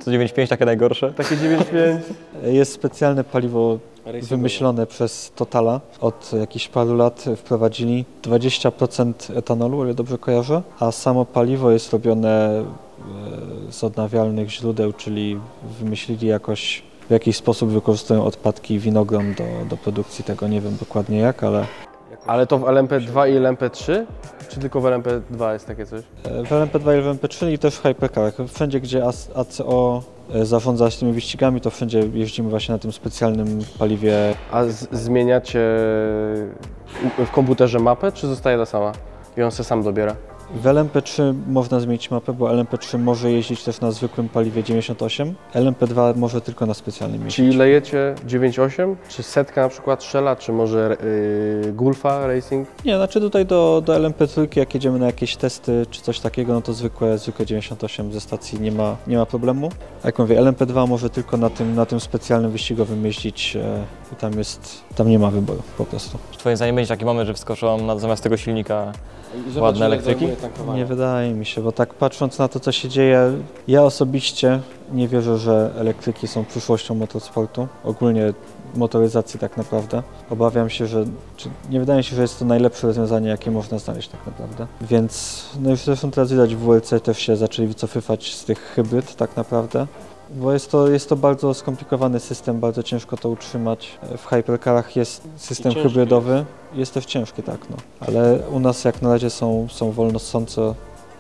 To 9,5 takie najgorsze. Takie 9,5. Jest specjalne paliwo wymyślone przez Totala. Od jakichś paru lat wprowadzili 20% etanolu, o ile dobrze kojarzę, a samo paliwo jest robione z odnawialnych źródeł, czyli wymyślili jakoś, w jakiś sposób wykorzystują odpadki winogron do produkcji tego. Nie wiem dokładnie jak, ale Ale to w LMP2 i LMP3? Czy tylko w LMP2 jest takie coś? w LMP2 i w LMP3 i też w hypercarach. Wszędzie, gdzie ACO zarządza tymi wyścigami, to wszędzie jeździmy właśnie na tym specjalnym paliwie. A zmieniacie w komputerze mapę, czy zostaje ta sama? I on se sam dobiera? W LMP3 można zmienić mapę, bo LMP3 może jeździć też na zwykłym paliwie 98, LMP2 może tylko na specjalnym jeździć. Czyli lejecie 9,8? Czy setka na przykład Shella, czy może Gulfa Racing? Nie, znaczy tutaj do LMP3 jak jedziemy na jakieś testy czy coś takiego, no to zwykłe 98 ze stacji nie ma problemu. A jak mówię, LMP2 może tylko na tym specjalnym wyścigowym jeździć i tam nie ma wyboru po prostu. Czy twoim zdaniem będzie taki moment, że wskoczą zamiast tego silnika ładne elektryki? Nie wydaje mi się, bo tak patrząc na to, co się dzieje, ja osobiście nie wierzę, że elektryki są przyszłością motorsportu, ogólnie motoryzacji tak naprawdę. Obawiam się, nie wydaje mi się, że jest to najlepsze rozwiązanie, jakie można znaleźć tak naprawdę. Więc no już zresztą teraz widać, w WRC też się zaczęli wycofywać z tych hybryd tak naprawdę. Bo jest to bardzo skomplikowany system, bardzo ciężko to utrzymać. W hypercarach jest system hybrydowy, jest też ciężki, tak, no. Ale u nas jak na razie są wolnossące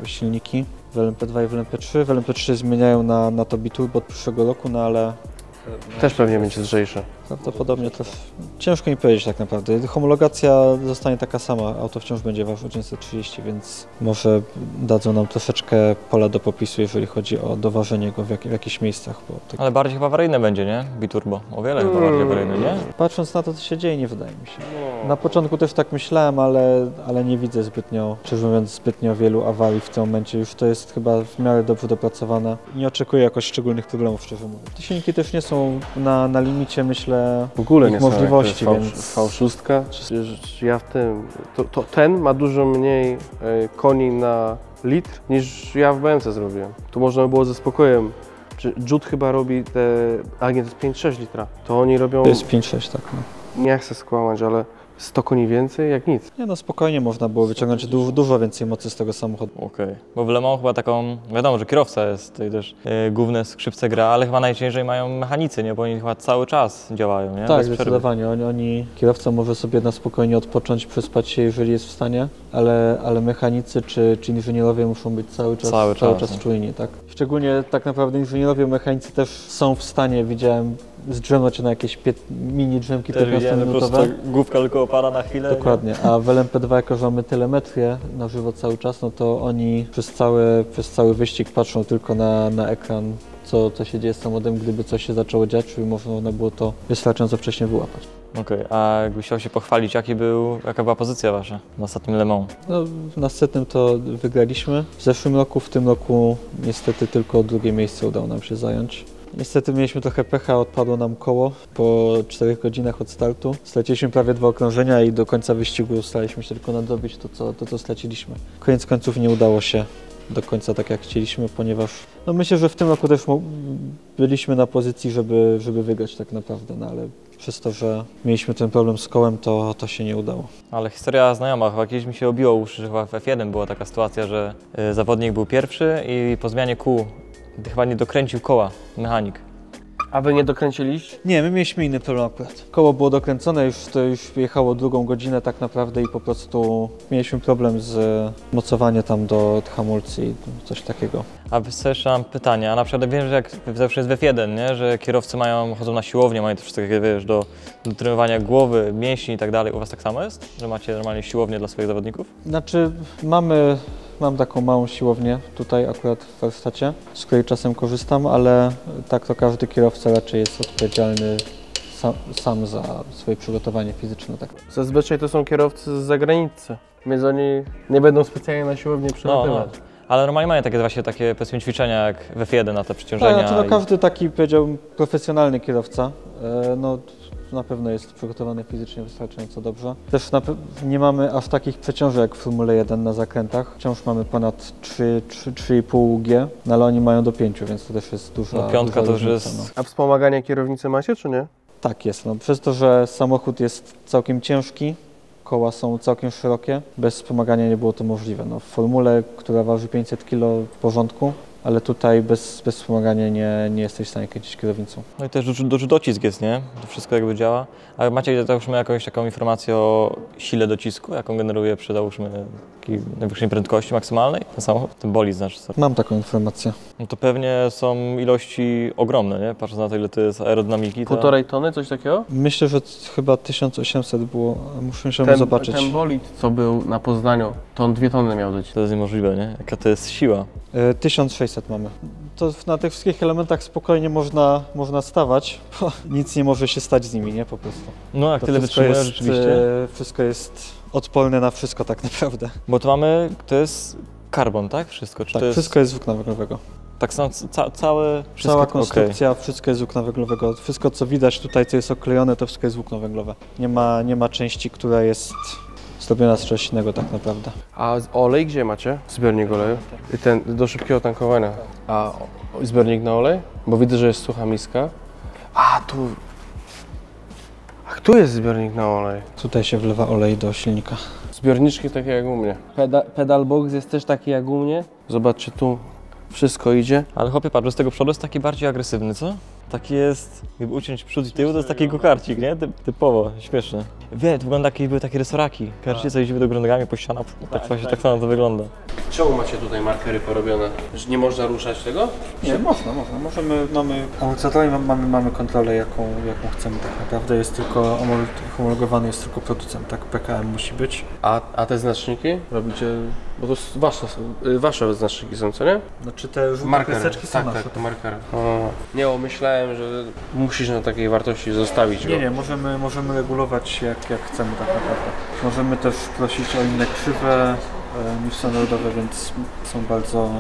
silniki w LMP2 i w LMP3. W LMP3 zmieniają na to biturbo od przyszłego roku, no ale Też pewnie będzie lżejsze. prawdopodobnie też ciężko mi powiedzieć tak naprawdę. Homologacja zostanie taka sama, auto wciąż będzie ważyło 930, więc może dadzą nam troszeczkę pola do popisu, jeżeli chodzi o doważenie go w jakichś miejscach. Bo tak... Ale bardziej chyba awaryjne będzie, nie? Biturbo. O wiele chyba bardziej awaryjne, nie? Patrząc na to, co się dzieje, nie wydaje mi się. Na początku też tak myślałem, ale nie widzę szczerze mówiąc, zbytnio wielu awarii w tym momencie. Już to jest chyba w miarę dobrze dopracowane. Nie oczekuję jakoś szczególnych problemów, szczerze mówiąc. Te silniki też nie są na limicie, myślę, W ogóle ich nie są możliwości, jak więc... V6, czy ja w tym, ten ma dużo mniej koni na litr niż ja w BMC zrobiłem. Tu można by było ze spokojem. Jude chyba robi te, a nie, to jest 5-6 litra. To oni robią, To jest 5-6, tak. No. nie chcę skłamać, ale 100 koni więcej jak nic. Nie no, spokojnie można było wyciągnąć dużo więcej mocy z tego samochodu. Okej. Bo w Le Mans chyba taką, wiadomo, że kierowca jest tutaj też główne skrzypce gra, ale chyba najciężej mają mechanicy, nie? Bo oni chyba cały czas działają, nie? Tak, Bez przerwy. zdecydowanie. Kierowca może sobie na spokojnie odpocząć, przespać się, jeżeli jest w stanie, ale mechanicy czy inżynierowie muszą być cały czas czujni, tak? Szczególnie tak naprawdę inżynierowie, mechanicy też są w stanie, widziałem, zdrzemnąć się na jakieś mini drzemki 15-minutowe. Główka tylko opada na chwilę. Dokładnie, a w LMP2 jako, że mamy telemetrię na żywo cały czas, no to oni przez cały wyścig patrzą tylko na ekran, co się dzieje z samochodem, gdyby coś się zaczęło dziać, czyli można było to wystarczająco wcześnie wyłapać. Okej, a jakbyś chciał się pochwalić, jaka była pozycja wasza na ostatnim Le Mans? No, na setnym to wygraliśmy. W zeszłym roku, w tym roku niestety tylko drugie miejsce udało nam się zająć. Niestety mieliśmy trochę pecha, odpadło nam koło po 4 godzinach od startu. Straciliśmy prawie 2 okrążenia i do końca wyścigu staraliśmy się tylko nadrobić to, co straciliśmy. Koniec końców nie udało się do końca tak jak chcieliśmy, ponieważ no myślę, że w tym roku też byliśmy na pozycji, żeby wygrać tak naprawdę, no ale przez to, że mieliśmy ten problem z kołem, to się nie udało. Ale historia znajoma, chyba kiedyś mi się obiło uszy, że chyba w F1 była taka sytuacja, że zawodnik był pierwszy i po zmianie kół chyba nie dokręcił koła mechanik. A wy nie dokręciliście? Nie, my mieliśmy inny problem akurat. Koło było dokręcone, to już jechało drugą godzinę tak naprawdę i po prostu mieliśmy problem z mocowaniem tam do hamulcy i coś takiego. A jeszcze mam pytanie, a na przykład wiem, że jak zawsze jest w F1, nie? Że kierowcy chodzą na siłownię, mają też wszystkie, wiesz, do trenowania głowy, mięśni i tak dalej. U was tak samo jest? Że macie normalnie siłownię dla swoich zawodników? Znaczy mam taką małą siłownię tutaj akurat w warsztacie, z której czasem korzystam, ale tak to każdy kierowca raczej jest odpowiedzialny sam za swoje przygotowanie fizyczne. Tak. Zazwyczaj to są kierowcy z zagranicy, więc oni nie będą specjalnie na siłownię przylatywać. Ale normalnie mają takie właśnie takie powiedzmy ćwiczenia jak w F1 na te przeciążenia. Tak, znaczy, każdy taki, powiedziałbym, profesjonalny kierowca, no na pewno jest przygotowany fizycznie wystarczająco dobrze. Też nie mamy aż takich przeciążeń jak w Formule 1 na zakrętach. Wciąż mamy ponad 3,5 G, no ale oni mają do 5, więc to też jest duża piątka to już różnica, jest... no. A wspomaganie kierownicy macie, czy nie? Tak jest, no, przez to, że samochód jest całkiem ciężki, koła są całkiem szerokie, bez wspomagania nie było to możliwe. No, w formule, która waży 500 kg w porządku, ale tutaj bez wspomagania nie jesteś w stanie kręcić kierownicą. No i też duży docisk jest, nie? To wszystko jakby działa. A macie też jakąś taką informację o sile docisku, jaką generuje przy załóżmy takiej najwyższej prędkości maksymalnej ten samochód? Ten bolid znaczy. Mam taką informację. No to pewnie są ilości ogromne, nie? Patrząc na to, ile to jest aerodynamiki. To... 1,5 tony, coś takiego? Myślę, że chyba 1800 było, musimy zobaczyć. Ten bolid, co był na Poznaniu, to on 2 tony miał być. To jest niemożliwe, nie? Jaka to jest siła. 1600 mamy. To na tych wszystkich elementach spokojnie można stawać, bo nic nie może się stać z nimi, nie? Po prostu. No jak To tyle wszystko wytrzymają jest, rzeczywiście. Wszystko jest odporne na wszystko tak naprawdę. Bo to jest karbon, tak? Wszystko? Czy Tak, to jest... wszystko jest z włókna węglowego. Tak samo wszystko, Cała konstrukcja, wszystko jest z włókna węglowego. Wszystko co widać tutaj, co jest oklejone, to wszystko jest włókno węglowe. Nie ma części, która jest zrobiona z czegoś innego tak naprawdę. A olej gdzie macie? Zbiornik oleju? I ten do szybkiego tankowania. A zbiornik na olej? Bo widzę, że jest sucha miska. A tu jest zbiornik na olej. Tutaj się wlewa olej do silnika. Zbiorniczki takie jak u mnie. Pedal box jest też taki jak u mnie. Zobaczcie, tu wszystko idzie. Ale chłopie, patrz, z tego przodu jest taki bardziej agresywny, co? Taki jest, jakby uciąć przód i tył, to jest taki go-karcik, nie? Typowo, śmieszny. Wie, to wygląda jakieś były takie resoraki. Kojarzycie, co jeździmy do grądami po ścianach, tak samo to wygląda. Czemu macie tutaj markery porobione? Że nie można ruszać tego? Nie, można. Mamy amortyzatory, mamy kontrolę jaką chcemy tak naprawdę. Jest tylko homologowany jest tylko producent, tak? PKM musi być. A te znaczniki robicie, bo to wasze znaczniki są, co nie? Znaczy te kreseczki są nasze. Tak, to markery. Nie, myślałem, że musisz na takiej wartości zostawić go. Nie, możemy regulować jak chcemy tak naprawdę. Możemy też prosić o inne krzywe niż standardowe, więc są bardzo...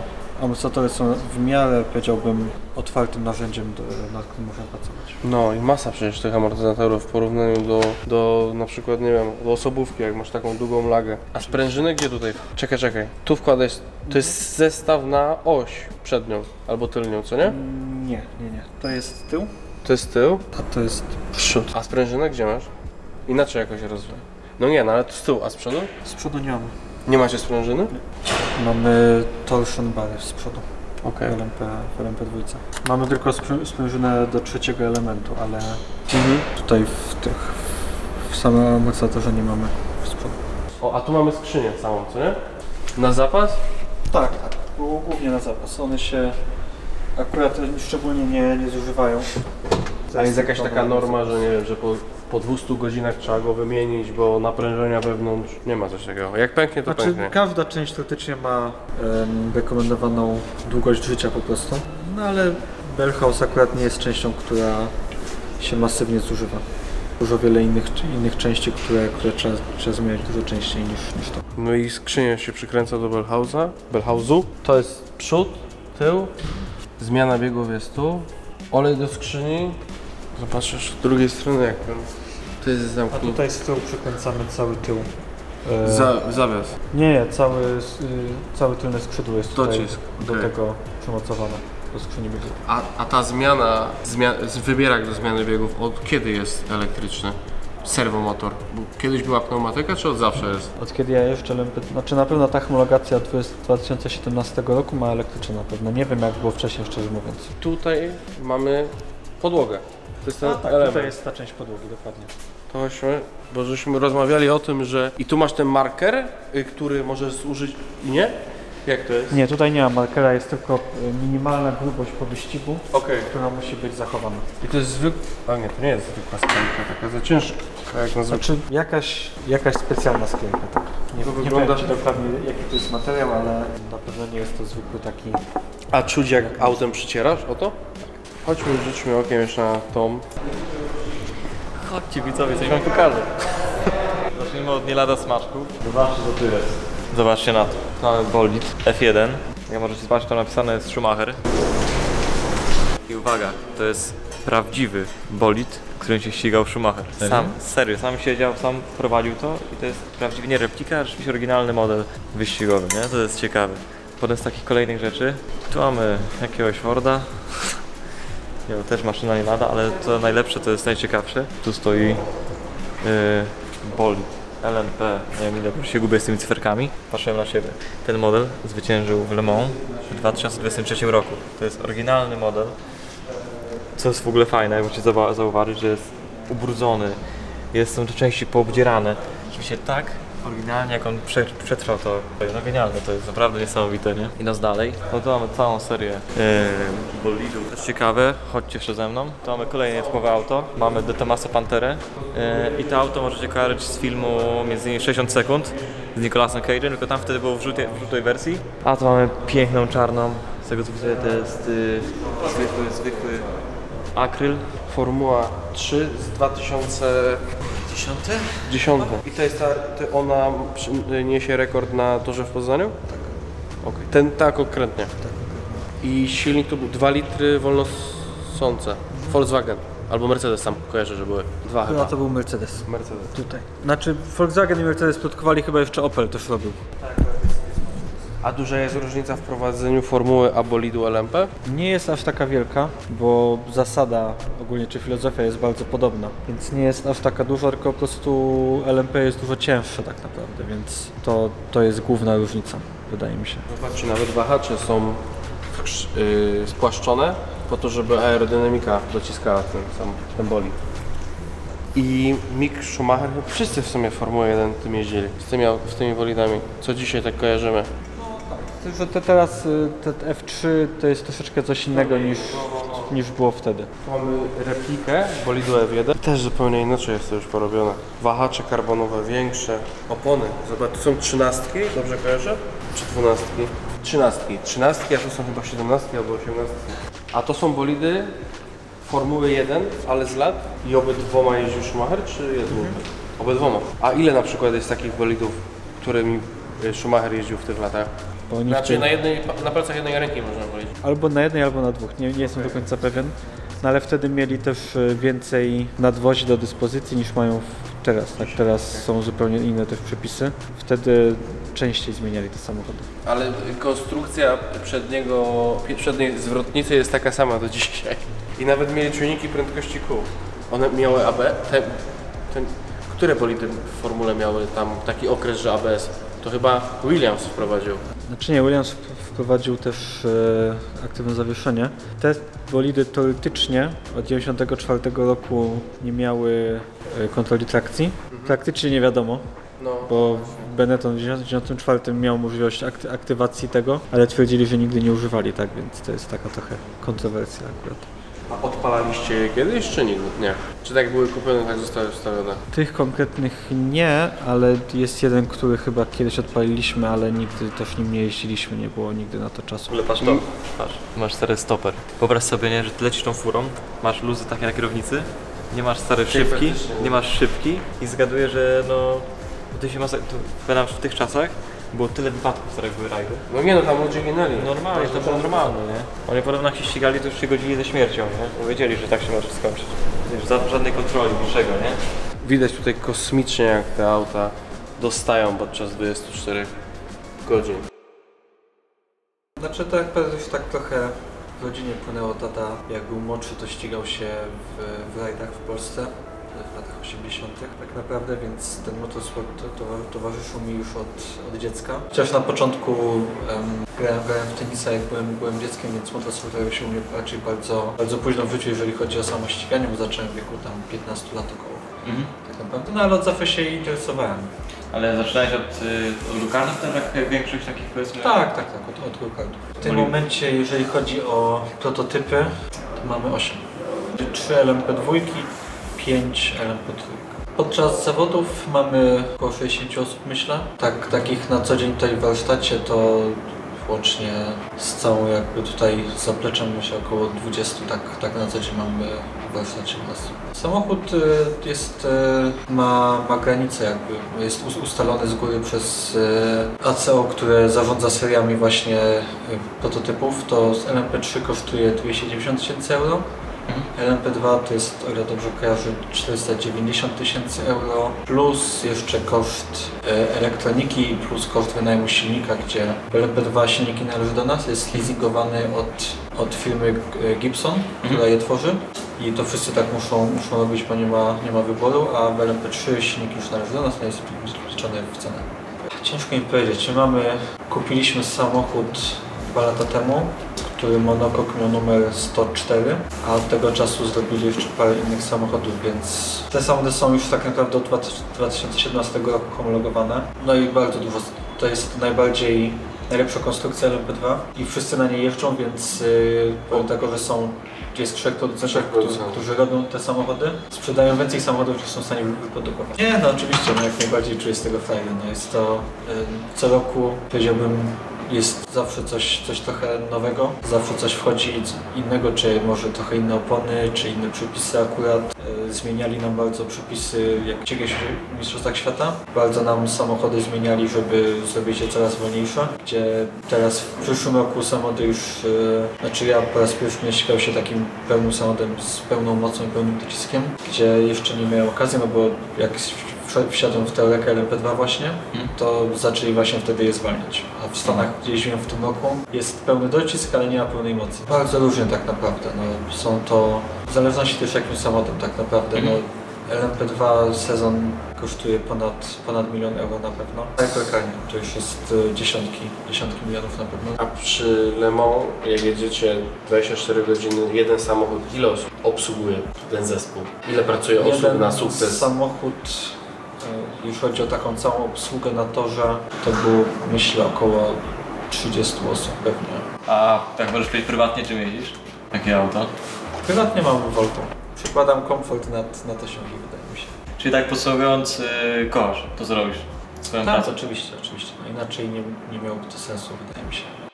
Amortyzatory są w miarę, powiedziałbym, otwartym narzędziem, nad którym możemy pracować. No i masa przecież tych amortyzatorów w porównaniu do na przykład, nie wiem, do osobówki, jak masz taką długą lagę. A sprężyny gdzie tutaj? Czekaj. Tu wkładać, to jest zestaw na oś przednią albo tylnią, co nie? Nie. To jest tył, To jest tył, a to jest przód. A sprężynę gdzie masz? Inaczej jakoś rozwija. No nie, no ale to z tyłu, a z przodu? z przodu nie mamy. Nie macie sprężyny? Mamy torsion bary z przodu. Okej. W LMP2. Mamy tylko sprężynę do trzeciego elementu, ale tutaj w samym amortyzatorze nie mamy z przodu. O, a tu mamy skrzynię całą, co nie? Na zapas? Tak. Głównie na zapas. One się akurat szczególnie nie zużywają. A jest jakaś taka norma, że nie wiem, że po 200 godzinach trzeba go wymienić, bo naprężenia wewnątrz nie ma coś takiego. Jak pęknie, to pęknie. Każda część teoretycznie ma rekomendowaną długość życia po prostu. No ale Bellhouse akurat nie jest częścią, która się masywnie zużywa. Wiele innych części, które trzeba zmieniać dużo częściej niż to. No i skrzynia się przykręca do Bellhouse'u. To jest przód, tył, zmiana biegów jest tu, olej do skrzyni. Zobaczysz z drugiej strony jak to jest A zamknięte. tutaj z tyłu przykręcamy cały tył. Zawias. Nie, cały tylne skrzydło jest tutaj Docisk, do okej. tego przymocowane, do skrzyni biegów. A ta wybierak do zmiany biegów od kiedy jest elektryczny? Serwomotor. Bo kiedyś była pneumatyka, czy od zawsze jest? Od kiedy ja jeszcze znaczy na pewno ta homologacja od 2017 roku ma elektryczne na pewno. Nie wiem jak było wcześniej, szczerze mówiąc. Tutaj mamy podłogę. To jest ten tak, element. tutaj jest ta część podłogi, dokładnie. To chodźmy, bo żeśmy rozmawiali o tym, że i tu masz ten marker, który możesz użyć, nie? Jak to jest? Nie, tutaj nie ma markera, jest tylko minimalna grubość po wyścigu, Okej. która musi być zachowana. I to jest zwykła, a nie, to nie jest zwykła sklejka, taka za ciężka, jak na zwykle. Znaczy jakaś specjalna sklejka, tak. Nie wygląda- powiem Ci dokładnie jaki to jest materiał, ale na pewno nie jest to zwykły taki... A czuć jak autem przycierasz o to? Chodźmy, rzućmy okiem jeszcze na tą. Chodźcie widzowie, coś wam pokażę. Zacznijmy od nie lada smaczków. Zobaczcie co tu jest. Zobaczcie na to. Mamy bolid F1. Jak możecie zobaczyć, to napisane jest Schumacher. I uwaga, to jest prawdziwy bolid, którym się ścigał Schumacher. Serio, sam siedział, sam prowadził to i to jest prawdziwie nie replika, a rzeczywiście oryginalny model wyścigowy, nie? To jest ciekawe. Potem z takich kolejnych rzeczy, tu mamy jakiegoś Forda. Nie, to też maszyna nie nada, ale to najlepsze, to jest najciekawsze. Tu stoi bolid LMP, nie wiem ile, już się gubię z tymi cyferkami. Patrzyłem na siebie. Ten model zwyciężył w Le Mans w 2023 roku. To jest oryginalny model. Co jest w ogóle fajne, możecie zauważyć, że jest ubrudzony, są te części poobdzierane. Rzeczywiście tak oryginalnie jak on przetrwał to. No genialne, to jest naprawdę niesamowite, nie? Idąc dalej, no to mamy całą serię bolidów. To jest ciekawe, chodźcie jeszcze ze mną. To mamy kolejne typowe auto, mamy De Tomaso Panterę i to auto możecie kojarzyć z filmu między innymi 60 sekund z Nicolasem Cage'em, tylko tam wtedy było w żółtej wersji. A tu mamy piękną czarną, z tego co widzę to jest zwykły akryl. Formuła 3 z 2010. I to jest ona niesie rekord na torze w Poznaniu? Tak. Okay. Tak konkretnie. I silnik to był 2 litry wolnosące. Volkswagen. Albo Mercedes, sam kojarzę, że były. Dwa chyba. To był Mercedes. Mercedes. Tutaj. Znaczy Volkswagen i Mercedes plotkowali, chyba jeszcze Opel też robił. A duża jest różnica w prowadzeniu formuły a bolidu LMP? Nie jest aż taka wielka, bo zasada ogólnie, czy filozofia jest bardzo podobna, więc nie jest aż taka duża, tylko po prostu LMP jest dużo cięższe tak naprawdę, więc to jest główna różnica, wydaje mi się. Zobaczcie, nawet wahacze są spłaszczone po to, żeby aerodynamika dociskała ten bolid. I Mick Schumacher, wszyscy w sumie Formułę 1 tym jeździli, z tymi bolidami, co dzisiaj tak kojarzymy. Że teraz te F3 to jest troszeczkę coś innego niż było wtedy. Mamy replikę bolidu F1. Też zupełnie inaczej jest to już porobione. Wahacze karbonowe większe, opony. Zobacz, to są 13, dobrze kojarzę? Czy 12? 13, a to są chyba 17 albo 18. A to są bolidy Formuły 1, ale z lat. I obydwoma jeździł Schumacher, czy jednym? Obydwoma. A ile na przykład jest takich bolidów, którymi Schumacher jeździł w tych latach? Znaczy na palcach jednej ręki można powiedzieć. Albo na jednej, albo na dwóch. Nie jestem do końca pewien. No ale wtedy mieli też więcej nadwozi do dyspozycji niż mają teraz. Tak, teraz są zupełnie inne też przepisy. Wtedy częściej zmieniali te samochody. Ale konstrukcja przedniej zwrotnicy jest taka sama do dzisiaj. I nawet mieli czujniki prędkości kół. One miały które bolidy w formule miały tam taki okres, że ABS? To chyba Williams wprowadził. Znaczy nie, Williams wprowadził też aktywne zawieszenie. Te bolidy teoretycznie od 1994 roku nie miały kontroli trakcji. Praktycznie nie wiadomo, bo Benetton w 1994 miał możliwość aktywacji tego, ale twierdzili, że nigdy nie używali, tak, więc to jest taka trochę kontrowersja akurat. A odpalaliście je kiedyś, czy nigdy? Nie. Czy tak były kupione, tak zostały wstawione? Tych konkretnych nie, ale jest jeden, który chyba kiedyś odpaliliśmy, ale nigdy też nim nie jeździliśmy, nie było nigdy na to czasu. Patrz to, patrz, masz stary stoper. Wyobraź sobie, nie, że ty lecisz tą furą, masz luzy takie na kierownicy, nie masz stare szybki, nie masz szybki i zgaduję, że w tych czasach było tyle wypadków, które były rajdy. No nie no, tam ludzie ginęli. Normalnie, to było normalne, nie? Oni podobno jak się ścigali, to już się godzili ze śmiercią, nie? Bo wiedzieli, że tak się może skończyć. Żadnej kontroli, niczego, nie? Widać tutaj kosmicznie, jak te auta dostają podczas 24 godzin. Znaczy to jak już tak trochę w rodzinie płynęło. Tata, jak był młodszy, to ścigał się w rajdach w Polsce w latach 80. tak naprawdę, więc ten motorsport towarzyszył mi już od dziecka. Chociaż na początku grałem w tenisa, jak byłem dzieckiem, więc motorsport pojawił się u mnie raczej bardzo późno w życiu, jeżeli chodzi o samo ściganie, bo zacząłem w wieku tam 15 lat około. Tak naprawdę, no ale od zawsze się interesowałem. Ale zaczynałeś od Lucardów, tak większość takich powiedzmy? Tak, od Lucardów. W tym momencie, jeżeli chodzi o prototypy, to mamy 8. 3 LMP2, 5 LMP3. Podczas zawodów mamy około 60 osób, myślę. Tak, takich na co dzień tutaj w warsztacie to łącznie z całą jakby tutaj zapleczem myślę około 20 tak na co dzień mamy w warsztacie u nas. Samochód ma granicę jakby, jest ustalony z góry przez ACO, które zarządza seriami właśnie prototypów. To LMP3 kosztuje 290 tysięcy euro. LMP2 to jest, o ile dobrze kojarzę, 490 tysięcy euro, plus jeszcze koszt elektroniki, plus koszt wynajmu silnika, gdzie LMP2 silniki należy do nas, jest leasingowany od firmy Gibson, która je tworzy. I to wszyscy tak muszą robić, bo nie ma wyboru, a w LMP3 silnik już należy do nas, no jest wliczony w cenę. Ciężko mi powiedzieć, kupiliśmy samochód 2 lata temu, który monokok miał numer 104, a od tego czasu zrobili jeszcze parę innych samochodów, więc te samochody są już tak naprawdę od 2017 roku homologowane. No i bardzo dużo, to jest najlepsza konstrukcja LMP2 i wszyscy na niej jeżdżą, więc pomimo tego, że jest 3 producentów, którzy robią te samochody, sprzedają więcej samochodów, niż są w stanie wyprodukować. Nie, no oczywiście, jak najbardziej czuję z tego frajdę. No jest to co roku, powiedziałbym, jest zawsze coś trochę nowego, zawsze coś wchodzi innego, czy może trochę inne opony, czy inne przepisy akurat. Zmieniali nam bardzo przepisy, jak kiedyś w Mistrzostwach Świata. Bardzo nam samochody zmieniali, żeby zrobić je coraz wolniejsze, gdzie teraz w przyszłym roku samochody już, znaczy ja po raz pierwszy nie ścigał się takim pełnym samochodem z pełną mocą i pełnym dociskiem, gdzie jeszcze nie miałem okazji, no bo jak wsiadłem w teorekę LMP2 właśnie, to zaczęli właśnie wtedy je zwalniać. A w Stanach, gdzie jeździłem w tym roku, jest pełny docisk, ale nie ma pełnej mocy. Bardzo różnie tak naprawdę. No, są to, w zależności też jakim samochodem tak naprawdę. No, LMP2 sezon kosztuje ponad milion euro na pewno. Hypercarnie to już jest dziesiątki milionów na pewno. A przy Le Mans, jak jedziecie 24 godziny, jeden samochód, ile osób obsługuje ten zespół? Ile pracuje osób na sukces? Jeden samochód, jeśli chodzi o taką całą obsługę na torze, to było, myślę, około 30 osób pewnie. A tak możesz powiedzieć prywatnie, czym jeździsz? Jakie auto? Prywatnie mam Voltą. Przykładam komfort nad osiągi, wydaje mi się. Czyli tak podsumowując, kochasz to, co robisz, swoją Tak, pracę. oczywiście. No inaczej nie miałoby to sensu, wydaje mi się.